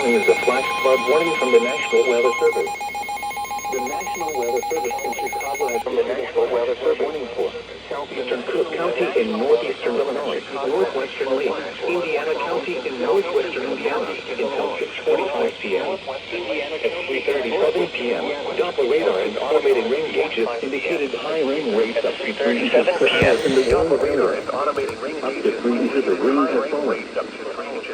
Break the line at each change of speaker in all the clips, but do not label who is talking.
following is a flash flood warning from the National Weather Service. The National Weather Service in Chicago has from the National Weather Service warning for southeastern Cook County in northeastern Illinois, northwestern Lee, Indiana County in northwestern Indiana until 6:45 p.m. At 3:37 p.m., Doppler radar and automated rain gauges indicated high rain rates up to 3 inches per hour in the Doppler radar and automated rain gauges up to 3 inches of rain have fallen.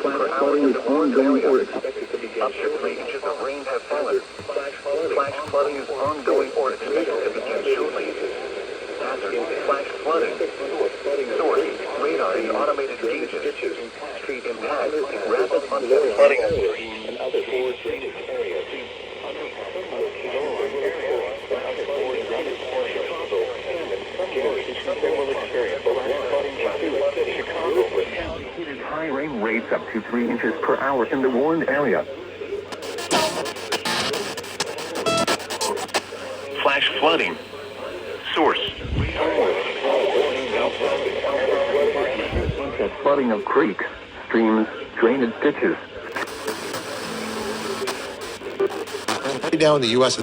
Flash flooding is ongoing or expected to begin. Up to 3 inches of rain have fallen. Flash flooding is ongoing or expected to begin shortly. Hazard, flash flooding. Source, radar and automated gauges. Street impact, rapid onset flooding and other forward drainage areas. High rain rates up to 3 inches per hour in the warned area. Flash flooding. Source. Onset flooding of creeks, streams, drainage ditches.
Right now in the U.S.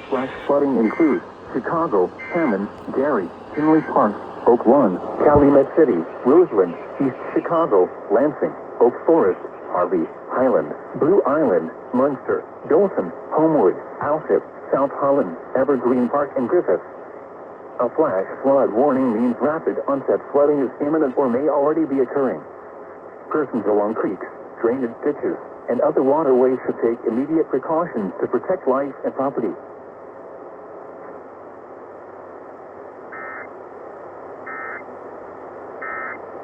Flash flooding includes Chicago, Hammond, Gary, Tinley Park, Oak Lawn, Calumet City, Roseland, East Chicago, Lansing, Oak Forest, Harvey, Highland, Blue Island, Munster, Dothan, Homewood, Alsip, South Holland, Evergreen Park, and Griffith. A flash flood warning means rapid onset flooding is imminent or may already be occurring. Persons along creeks, drainage ditches, and other waterways should take immediate precautions to protect life and property.